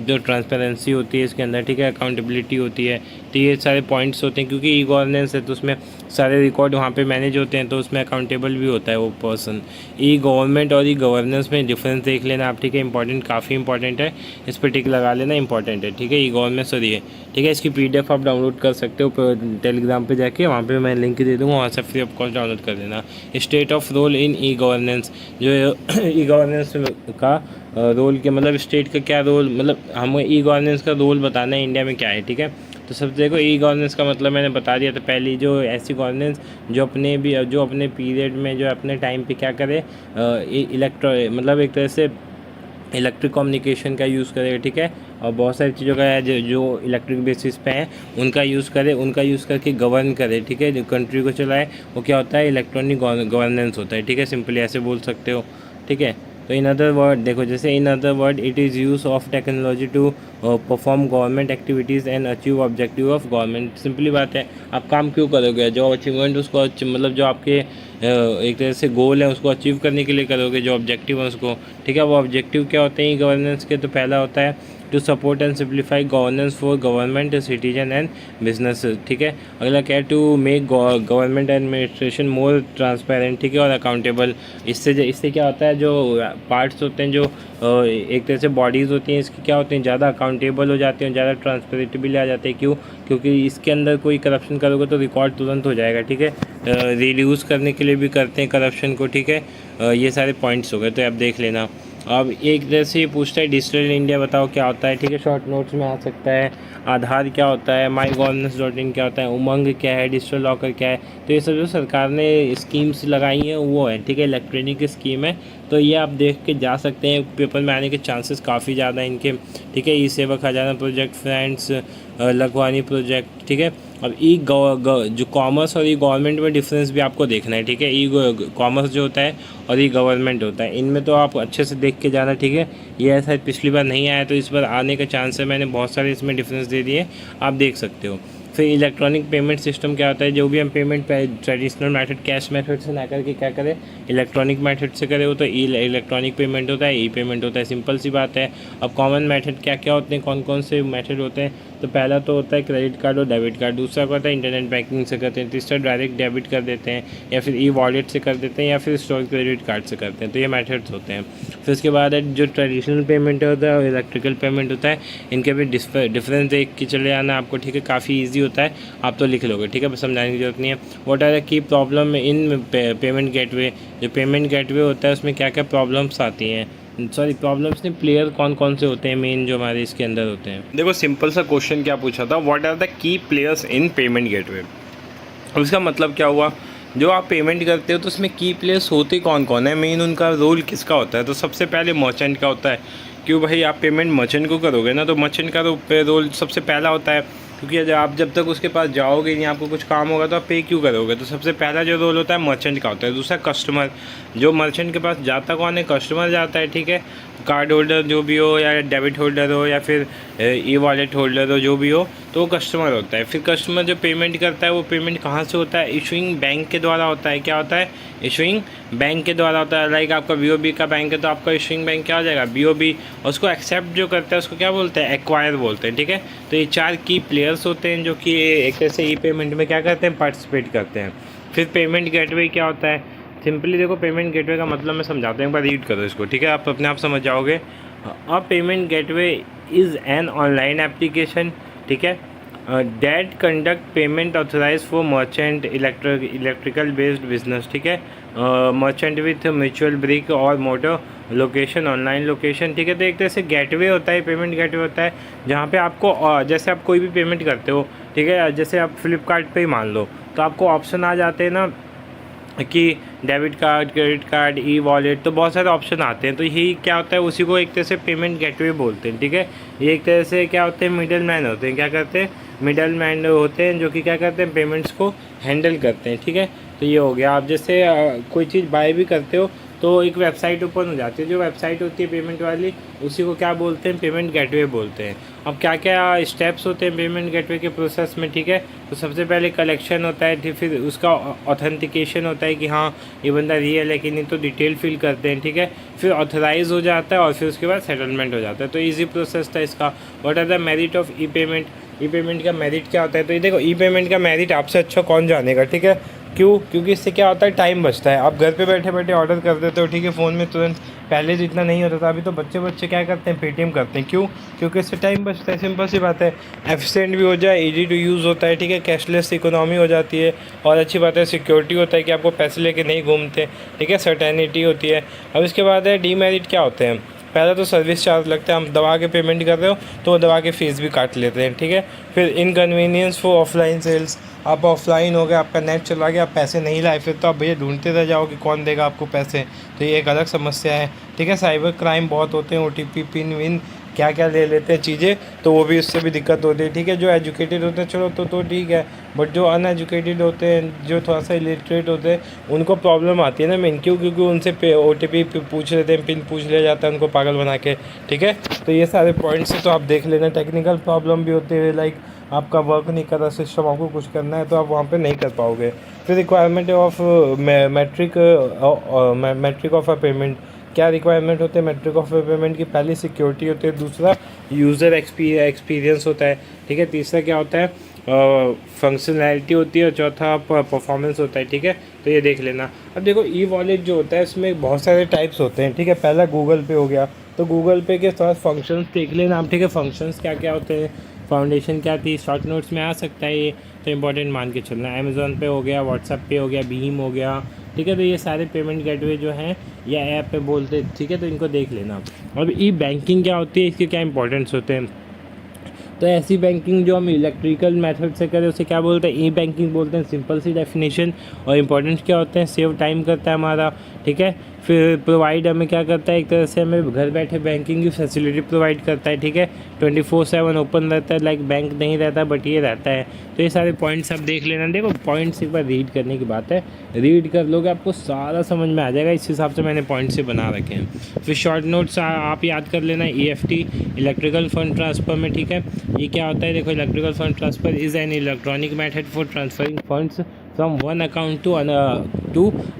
जो ट्रांसपेरेंसी होती है इसके अंदर, ठीक है, अकाउंटेबिलिटी होती है। तो ये सारे पॉइंट्स होते हैं, क्योंकि ई गवर्नेंस है तो उसमें सारे रिकॉर्ड वहाँ पे मैनेज होते हैं, तो उसमें अकाउंटेबल भी होता है वो पर्सन। ई गवर्नमेंट और ई गवर्नेंस में डिफरेंस देख लेना आप, ठीक है, इंपॉर्टेंट, काफ़ी इंपॉर्टेंट है, इस पर टिक लगा लेना, इंपॉर्टेंट है, ठीक है। ई गवर्नेंस और ये, ठीक है। इसकी PDF आप डाउनलोड कर सकते हो टेलीग्राम पे जाके, वहाँ पे मैं लिंक दे दूँगा, वहाँ से फ्री ऑफ कॉस्ट डाउनलोड कर लेना। State of role in e governance, जो ई गवर्नेंस का रोल के मतलब स्टेट का क्या रोल, मतलब हमें ई गवर्नेंस का रोल बताना है इंडिया में क्या है, ठीक है। तो सब देखो, ई गवर्नेंस का मतलब मैंने बता दिया था। पहली जो ऐसी गवर्नेंस जो अपने पीरियड में जो अपने टाइम पे क्या करे, मतलब एक तरह से इलेक्ट्रिक कम्युनिकेशन का यूज़ करेगा, ठीक है। और बहुत सारी चीज़ों का है जो इलेक्ट्रिक बेसिस पे हैं उनका यूज़ करे, उनका यूज़ करके गवर्न करे, ठीक है, जो कंट्री को चलाए, वो क्या होता है, इलेक्ट्रॉनिक गवर्नेंस होता है, ठीक है। सिंपली ऐसे बोल सकते हो, ठीक है। तो इन अदर वर्ड देखो, जैसे in other word it is use of technology to perform government activities and achieve objective of government. Simply बात है, आप काम क्यों करोगे, जो अचीवमेंट उसको मतलब जो आपके एक तरह से गोल है उसको अचीव करने के लिए करोगे, जो ऑब्जेक्टिव है उसको, ठीक है। वो ऑब्जेक्टिव क्या होते हैं गवर्नेंस के, तो पहला होता है to support and simplify governance for government, citizen and business, ठीक है। अगला क्या है, to make government administration more transparent, ठीक है, और अकाउंटेबल। इससे क्या होता है, जो पार्ट्स होते हैं, जो एक तरह से बॉडीज़ होती हैं इसकी, क्या होते हैं, ज़्यादा अकाउंटेबल हो जाते हैं, ज़्यादा ट्रांसपेरेंट भी आ जाते हैं। क्यों? क्योंकि इसके अंदर कोई करप्शन करोगे तो रिकॉर्ड तुरंत हो जाएगा, ठीक है। रिड्यूस करने के लिए भी करते हैं करप्शन को, ठीक है। ये सारे पॉइंट्स हो गए, तो आप देख लेना। अब एक तरह से ये पूछता है डिजिटल इंडिया बताओ क्या होता है, ठीक है, शॉर्ट नोट्स में आ सकता है। आधार क्या होता है, MyGovernance.in क्या होता है, उमंग क्या है, डिजिटल लॉकर क्या है। तो ये सब जो सरकार ने स्कीम्स लगाई हैं वो है, ठीक है, इलेक्ट्रॉनिक स्कीम है। तो ये आप देख के जा सकते हैं, पेपर में आने के चांसेस काफ़ी ज़्यादा हैं इनके, ठीक है। ई सेवा खजाना प्रोजेक्ट, फ्रेंड्स लखवानी प्रोजेक्ट, ठीक है। अब जो कॉमर्स और ई गवर्नमेंट में डिफरेंस भी आपको देखना है, ठीक है। ई कॉमर्स जो होता है और ई गवर्नमेंट होता है, इनमें तो आप अच्छे से देख के जाना, ठीक है। ये ऐसा पिछली बार नहीं आया तो इस बार आने का चांस है, मैंने बहुत सारे इसमें डिफरेंस दे दिए, आप देख सकते हो। फिर इलेक्ट्रॉनिक पेमेंट सिस्टम क्या होता है, जो भी हम payment traditional method cash method से ना करके क्या करें, इलेक्ट्रॉनिक मेथड से करें, वो तो इलेक्ट्रॉनिक पेमेंट होता है, ई पेमेंट होता है, सिंपल सी बात है। अब कॉमन मेथड क्या क्या होते हैं, कौन कौन से मेथड होते हैं, तो पहला तो होता है क्रेडिट कार्ड और डेबिट कार्ड, दूसरा क्या होता है इंटरनेट बैंकिंग से करते हैं, तीसरा डायरेक्ट डेबिट कर देते हैं, या फिर ई वॉलेट से कर देते हैं, या फिर स्टोर क्रेडिट कार्ड से करते हैं। तो ये मेथड्स होते हैं। फिर उसके बाद जो ट्रेडिशनल पेमेंट होता है और इलेक्ट्रिकल पेमेंट होता है, इनके भी डिफरेंस देख के चले आना आपको, ठीक है। काफ़ी ईजी होता है, आप तो लिख लोगे, ठीक है, बस समझाने की जरूरत नहीं है। What are the key problem in payment gateway, जो पेमेंट गेटवे होता है उसमें क्या क्या प्रॉब्लम्स आती हैं, सॉरी प्रॉब्लम्स नहीं, प्लेयर कौन कौन से होते हैं मेन जो हमारे इसके अंदर होते हैं। देखो सिंपल सा क्वेश्चन क्या पूछा था, what are the key players in payment gateway. अब इसका मतलब क्या हुआ, जो आप पेमेंट करते हो तो उसमें की प्लेयर्स होते कौन कौन है, मेन उनका रोल किसका होता है। तो सबसे पहले मर्चेंट का होता है, क्यों भाई, आप पेमेंट मर्चेंट को करोगे ना, तो मर्चेंट का रोल सबसे पहला होता है, क्योंकि आप जब तक उसके पास जाओगे नहीं, आपको कुछ काम होगा तो आप पे क्यों करोगे। तो सबसे पहला जो रोल होता है मर्चेंट का होता है। दूसरा कस्टमर, जो मर्चेंट के पास जाता कौन है, कस्टमर जाता है, ठीक है। कार्ड होल्डर जो भी हो, या डेबिट होल्डर हो, या फिर ई वॉलेट होल्डर हो, जो भी हो, तो वो कस्टमर होता है। फिर कस्टमर जो पेमेंट करता है वो पेमेंट कहाँ से होता है, इशूइंग बैंक के द्वारा होता है। क्या होता है, इशूइंग बैंक के द्वारा होता है। लाइक आपका BOB का बैंक है तो आपका इशूइंग बैंक क्या हो जाएगा, BOB। और उसको एक्सेप्ट जो करता है उसको क्या बोलते हैं, एक्वायर बोलते हैं, ठीक है। तो ये 4 की प्लेयर्स होते हैं जो कि एक तरह से ई पेमेंट में क्या करते हैं, पार्टिसिपेट करते हैं। फिर पेमेंट गेटवे क्या होता है, सिंपली देखो पेमेंट गेटवे का मतलब मैं समझाता हूँ, एक बार रीड करो इसको, ठीक है, आप अपने आप समझ जाओगे। अब payment gateway is an online application, ठीक है, that conduct payment authorise for merchant electrical based business, ठीक है। मर्चेंट विथ म्यूचुअल ब्रिक और मोटर लोकेशन, ऑनलाइन लोकेशन, ठीक है। तो एक तरह से गेटवे होता है, पेमेंट गेटवे होता है, जहाँ पे आपको जैसे आप कोई भी पेमेंट करते हो, ठीक है, जैसे आप फ्लिपकार्ट पे ही मान लो, तो आपको ऑप्शन आ जाते हैं ना कि debit card, credit card, e wallet, तो बहुत सारे ऑप्शन आते हैं। तो यही क्या होता है, उसी को एक तरह से पेमेंट गेटवे बोलते हैं, ठीक है। ये एक तरह से क्या होते हैं, मिडल मैन होते हैं, क्या करते हैं, मिडल मैन होते हैं, जो कि क्या करते हैं, पेमेंट्स को हैंडल करते हैं, ठीक है। तो ये हो गया। आप जैसे कोई चीज़ बाय भी करते हो तो एक वेबसाइट ओपन हो जाती है, जो वेबसाइट होती है पेमेंट वाली, उसी को क्या बोलते हैं, पेमेंट गेटवे बोलते हैं। अब क्या क्या स्टेप्स होते हैं पेमेंट गेटवे के प्रोसेस में, ठीक है। तो सबसे पहले कलेक्शन होता है, फिर उसका ऑथेंटिकेशन होता है कि हाँ ये बंदा रियल है कि नहीं, तो डिटेल फिल करते हैं, ठीक है। फिर ऑथराइज हो जाता है और फिर उसके बाद सेटलमेंट हो जाता है। तो ईजी प्रोसेस था इसका। What are the merit of e payment, e payment का मेरिट क्या होता है। तो ये देखो, ई पेमेंट का मेरिट आपसे अच्छा कौन जानेगा, ठीक है। क्यों? क्योंकि इससे क्या होता है, टाइम बचता है। आप घर पे बैठे बैठे ऑर्डर कर देते हो, ठीक है, फ़ोन में तुरंत। पहले तो इतना नहीं होता था, अभी तो बच्चे क्या करते हैं, पेटीएम करते हैं। क्यों? क्योंकि इससे टाइम बचता है, सिंपल सी बात है। एफिशिएंट भी हो जाए, इजी टू यूज़ होता है, ठीक है, कैशलेस इकोनॉमी हो जाती है। और अच्छी बात है, सिक्योरिटी होता है कि आपको पैसे लेके नहीं घूमते, ठीक है, सर्टेनिटी होती है। अब इसके बाद है डीमेरिट क्या होते हैं। पहला तो सर्विस चार्ज लगता है, हम दवा के पेमेंट कर रहे हो तो वो दवा के फ़ीस भी काट लेते हैं, ठीक है। फिर इनकन्वीनियंस फॉर ऑफलाइन सेल्स, आप ऑफलाइन हो गए, आपका नेट चला गया, आप पैसे नहीं लाए, फिर तो आप भैया ढूंढते रह जाओगे कौन देगा आपको पैसे। तो ये एक अलग समस्या है, ठीक है। साइबर क्राइम बहुत होते हैं, ओटीपी, पिन विन क्या क्या ले लेते हैं चीज़ें, तो वो भी उससे भी दिक्कत होती है, ठीक है। जो एजुकेटेड होते हैं चलो तो ठीक है, बट जो अनएजुकेटेड होते हैं, जो थोड़ा सा इलिटरेट होते हैं, उनको प्रॉब्लम आती है ना मेन। क्यों? क्योंकि उनसे ओटीपी पूछ लेते हैं, पिन पूछ लिया जाता है उनको पागल बना के, ठीक है। तो ये सारे पॉइंट्स है, तो आप देख लेना। टेक्निकल प्रॉब्लम भी होते हैं, लाइक आपका वर्क नहीं कर रहा सिस्टम, आपको कुछ करना है तो आप वहाँ पे नहीं कर पाओगे। फिर requirement of metric of a payment, क्या रिक्वायरमेंट होते हैं मैट्रिक ऑफ पेमेंट की। पहली सिक्योरिटी होती है, दूसरा यूज़र एक्सपीरियंस होता है, ठीक है, तीसरा क्या होता है, फंक्शनैलिटी होती है, और चौथा परफॉर्मेंस होता है, ठीक है। तो ये देख लेना। अब देखो, ई वॉलेट जो होता है इसमें बहुत सारे टाइप्स होते हैं, ठीक है। पहला गूगल पे हो गया, तो गूगल पे के साथ फंक्शंस देख लेना आप, ठीक है। फंक्शंस क्या क्या होते हैं, फाउंडेशन क्या थी, शॉर्ट नोट्स में आ सकता है ये, तो इंपॉर्टेंट मान के चलना। अमेज़ॉन पे हो गया, व्हाट्सएप पे हो गया, भीम हो गया, ठीक है। तो ये सारे पेमेंट गेटवे जो हैं या ऐप पे बोलते, ठीक है, तो इनको देख लेना। और ई बैंकिंग क्या होती है, इसके क्या इंपॉर्टेंस होते हैं। तो ऐसी बैंकिंग जो हम इलेक्ट्रिकल मेथड से करें उसे क्या बोलते हैं, ई बैंकिंग बोलते हैं, सिंपल सी डेफिनेशन। और इंपॉर्टेंस क्या होते हैं, सेव टाइम करता है हमारा, ठीक है। फिर प्रोवाइड हमें क्या करता है, एक तरह से हमें घर बैठे बैंकिंग की फैसिलिटी प्रोवाइड करता है, ठीक है। 24/7 ओपन रहता है, लाइक बैंक नहीं रहता बट ये रहता है। तो ये सारे पॉइंट्स आप देख लेना। देखो, पॉइंट्स एक बार रीड करने की बात है, रीड कर लोगे आपको सारा समझ में आ जाएगा। इस हिसाब से मैंने पॉइंट्स से बना रखे हैं। फिर शॉर्ट नोट्स आप याद कर लेना, EFT, इलेक्ट्रिकल फंड ट्रांसफ़र में, ठीक है। ये क्या होता है, देखो, electrical fund transfer is an electronic method for transferring funds from one account to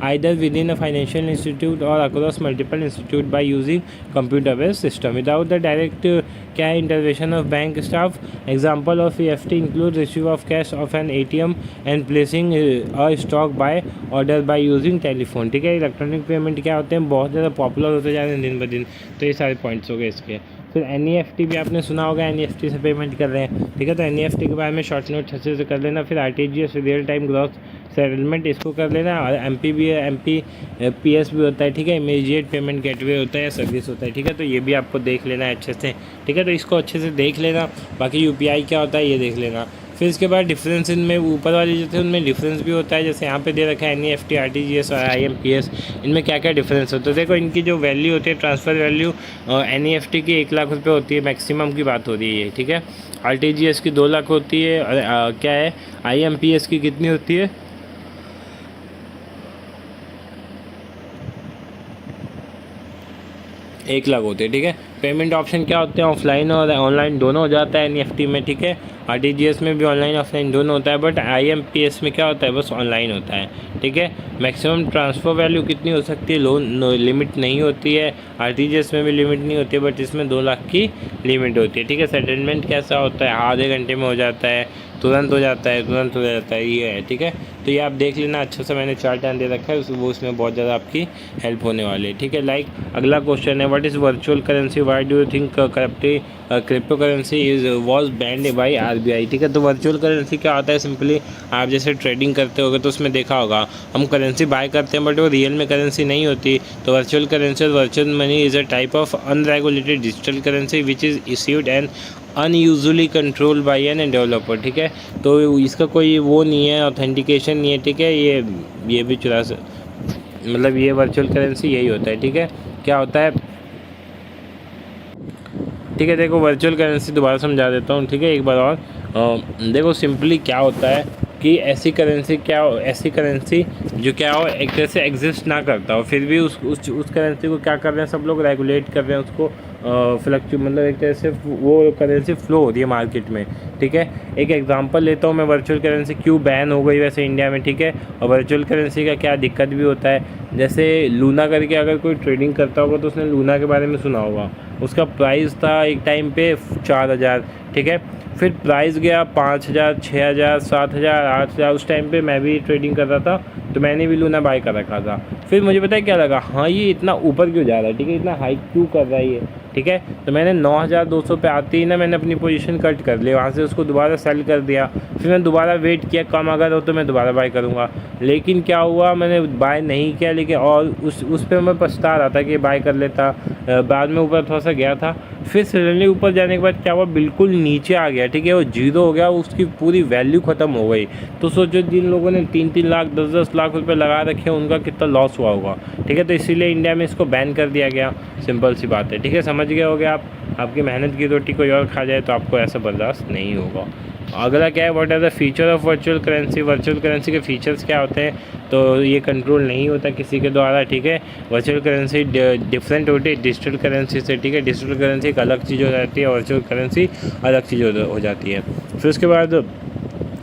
either within a financial institute or across multiple institute by using computer based system without the direct क्या intervention of bank staff. Example of EFT includes receive of cash of an ATM and placing a stock by order by using telephone, ठीक है। Electronic payment क्या होते हैं, बहुत ज़्यादा popular होते जा रहे हैं दिन ब दिन। तो ये सारे पॉइंट्स हो गए इसके। फिर NEFT भी आपने सुना होगा, NEFT से पेमेंट कर रहे हैं, ठीक है। तो NEFT के बारे में शॉर्ट नोट अच्छे से कर लेना। फिर RTGS real time gross settlement, इसको कर लेना। और MPPS भी होता है, ठीक है, इमीडिएट पेमेंट गेटवे होता है, सर्विस होता है, ठीक है। तो ये भी आपको देख लेना है अच्छे से, ठीक है। तो इसको अच्छे से देख लेना। बाकी UPI क्या होता है ये देख लेना। फिर इसके बाद डिफरेंस इनमें ऊपर वाले जो थे उनमें डिफरेंस भी होता है, जैसे यहाँ पे दे रखा है NEFT, RTGS और IMPS, इनमें क्या क्या डिफरेंस होता है। देखो, इनकी जो वैल्यू होती है, ट्रांसफ़र वैल्यू NEFT की 1 लाख रुपये होती है, मैक्सिमम की बात हो रही है, ठीक है। RTGS की 2 लाख होती है, और क्या है, IMPS की कितनी होती है, 1 लाख होते हैं, ठीक है। पेमेंट ऑप्शन क्या होते हैं, ऑफलाइन और ऑनलाइन दोनों हो जाता है NEFT में, ठीक है। RTGS में भी ऑनलाइन ऑफलाइन दोनों होता है, बट IMPS में क्या होता है, बस ऑनलाइन होता है, ठीक है। मैक्सिमम ट्रांसफ़र वैल्यू कितनी हो सकती है, लोन लिमिट नहीं होती है। RTGS में भी लिमिट नहीं होती है, बट इसमें 2 लाख की लिमिट होती है, ठीक है। सेटलमेंट कैसा होता है, आधे घंटे में हो जाता है, तुरंत हो जाता है, ये है, ठीक है। तो ये आप देख लेना अच्छा सा, मैंने चार्ट दे रखा है, वो उसमें बहुत ज़्यादा आपकी हेल्प होने वाली है, ठीक है। लाइक अगला क्वेश्चन है, what is virtual currency, why do you think crypto currency is was banned by RBI, ठीक है। तो वर्चुअल करेंसी क्या होता है, सिंपली आप जैसे ट्रेडिंग करते होगे तो उसमें देखा होगा हम करेंसी बाय करते हैं, बट वो रियल में करेंसी नहीं होती। तो वर्चुअल करेंसी और virtual money is a type of unregulated digital currency which is issued and unusually control by an developer, ठीक है। तो इसका कोई वो नहीं है, ऑथेंटिकेशन नहीं है, ठीक है। ये भी चुरा मतलब ये वर्चुअल करेंसी यही होता है, ठीक है। क्या होता है, ठीक है। देखो वर्चुअल करेंसी दोबारा समझा देता हूँ, ठीक है, एक बार और। देखो सिंपली क्या होता है कि ऐसी करेंसी जो क्या हो एक तरह से एग्जिस्ट ना करता हो, फिर भी उस करेंसी को क्या कर रहे हैं सब लोग, रेगुलेट कर रहे हैं उसको, मतलब एक तरह से वो करेंसी फ्लो हो रही है मार्केट में, ठीक है। एक एग्जांपल लेता हूँ मैं, वर्चुअल करेंसी क्यों बैन हो गई वैसे इंडिया में, ठीक है। और वर्चुअल करेंसी का क्या दिक्कत भी होता है, जैसे लूना करके अगर कोई ट्रेडिंग करता होगा तो उसने लूना के बारे में सुना होगा। उसका प्राइस था एक टाइम पे 4000, ठीक है। फिर प्राइस गया 5000, 6000, 7000, 8000। उस टाइम पे मैं भी ट्रेडिंग कर रहा था, तो मैंने भी लूना बाय कर रखा था। फिर मुझे पता है क्या लगा, हाँ ये इतना ऊपर क्यों जा रहा है, ठीक है, इतना हाई क्यों कर रहा है ये, ठीक है। तो मैंने 9200 पे आते ही ना मैंने अपनी पोजीशन कट कर ली, वहाँ से उसको दोबारा सेल कर दिया। फिर मैं दोबारा वेट किया, कम अगर हो तो मैं दोबारा बाय करूँगा। लेकिन क्या हुआ, मैंने बाय नहीं किया, लेकिन और उस पर मैं पछता रहा था कि बाय कर लेता। बाद में ऊपर थोड़ा सा गया था, फिर सडनली ऊपर जाने के बाद क्या हुआ, बिल्कुल नीचे आ गया, ठीक है। वो जीरो हो गया, उसकी पूरी वैल्यू ख़त्म हो गई। तो सोचो जिन लोगों ने 3-3 लाख 10-10 लाख रुपए लगा रखे हैं उनका कितना लॉस हुआ होगा, ठीक है। तो इसीलिए इंडिया में इसको बैन कर दिया गया, सिंपल सी बात है, ठीक है। समझ गए होगे आप। आपकी मेहनत की रोटी कोई और खा जाए तो आपको ऐसा बर्दाश्त नहीं होगा। अगला क्या है, what are the feature of virtual currency. Virtual currency के फीचर्स क्या होते हैं, तो ये कंट्रोल नहीं होता किसी के द्वारा, ठीक है। वर्चुअल करेंसी डिफरेंट होती है डिजिटल करेंसी से, ठीक है। डिजिटल करेंसी एक अलग चीज़ हो जाती है, वर्चुअल करेंसी अलग चीज़ हो जाती है। फिर उसके बाद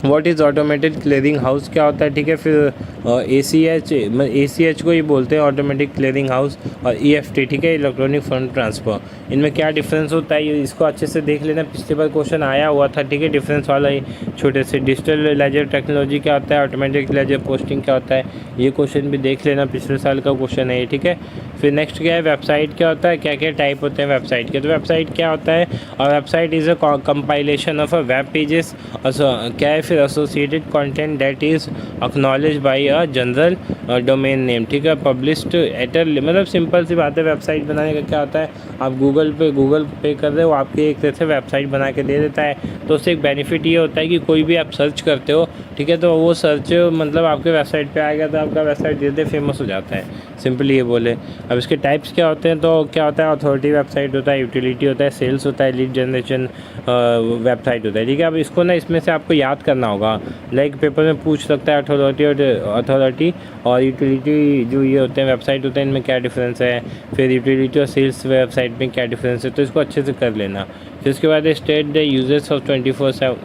what is automated clearing house क्या होता है, ठीक है। फिर ACH को ही बोलते हैं ऑटोमेटिक क्लियरिंग हाउस, और EFT, ठीक है, इलेक्ट्रॉनिक फंड ट्रांसफ़र। इनमें क्या डिफरेंस होता है ये इसको अच्छे से देख लेना, पिछले बार क्वेश्चन आया हुआ था, ठीक है, डिफरेंस वाला ही छोटे से। डिजिटल लेजर टेक्नोलॉजी क्या होता है, ऑटोमेटिक लेजर पोस्टिंग क्या होता है, ये क्वेश्चन भी देख लेना, पिछले साल का क्वेश्चन है ये, ठीक है। फिर नेक्स्ट क्या है, वेबसाइट क्या होता है, क्या क्या टाइप होते हैं वेबसाइट के। तो वेबसाइट क्या होता है, और website is a compilation of a web pages, क्या है फिर associated content that is acknowledge by a general domain name, ठीक है, पब्लिश्ड एट मतलब सिंपल सी बात है। वेबसाइट बनाने का क्या होता है, आप गूगल पे कर रहे हो, आपकी एक तरह से वेबसाइट बना के दे देता है। तो उससे एक बेनिफिट ये होता है कि कोई भी आप सर्च करते हो, ठीक है, तो वो सर्च मतलब आपके वेबसाइट पे आ गया तो आपका वेबसाइट धीरे धीरे फेमस हो जाता है, सिंपली ये बोले। अब इसके टाइप्स क्या होते हैं, तो क्या होता है, अथॉरिटी वेबसाइट होता है, यूटिलिटी होता है, सेल्स होता है, लीड जनरेशन वेबसाइट होता है, ठीक है। अब इसको ना इसमें से आपको याद करना होगा, लाइक पेपर में पूछ सकता है अथॉरिटी और यूटिलिटी जो ये होते हैं वेबसाइट होते हैं, इनमें क्या डिफरेंस है, फिर यूटिलिटी और सेल्स वेबसाइट में क्या डिफरेंस है, तो इसको अच्छे से कर लेना। फिर उसके बाद state the uses of 24/7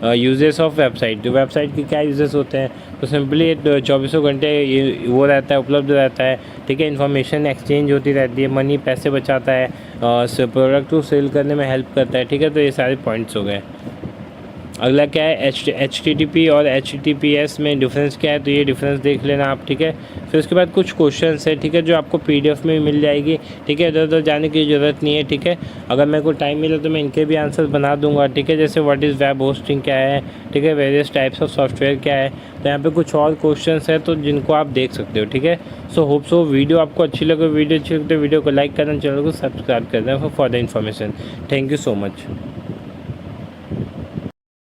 uses of website. जो वेबसाइट के क्या यूजेस होते हैं, तो सिंपली 24 घंटे ये वो रहता है, उपलब्ध रहता है, ठीक है। इन्फॉर्मेशन एक्सचेंज होती रहती है, मनी पैसे बचाता है, प्रोडक्ट को सेल करने में हेल्प करता है, ठीक है। तो ये सारे पॉइंट्स हो गए। अगला क्या है, HTTP और HTTPS में डिफरेंस क्या है, तो ये डिफरेंस देख लेना आप, ठीक है। फिर उसके बाद कुछ क्वेश्चंस है, ठीक है, जो आपको PDF में मिल जाएगी, ठीक है, इधर उधर जाने की ज़रूरत नहीं है, ठीक है। अगर मेरे को टाइम मिला तो मैं इनके भी आंसर बना दूंगा, ठीक है। जैसे व्हाट इज़ वेब होस्टिंग क्या है, ठीक है, वेरियस टाइप्स ऑफ सॉफ्टवेयर क्या है, तो यहाँ पे कुछ और क्वेश्चंस है तो जिनको आप देख सकते हो, ठीक है। सो वीडियो आपको अच्छी लगे, वीडियो अच्छी लगती है वीडियो को लाइक करना, चैनल को सब्सक्राइब करना for the information. Thank you so much.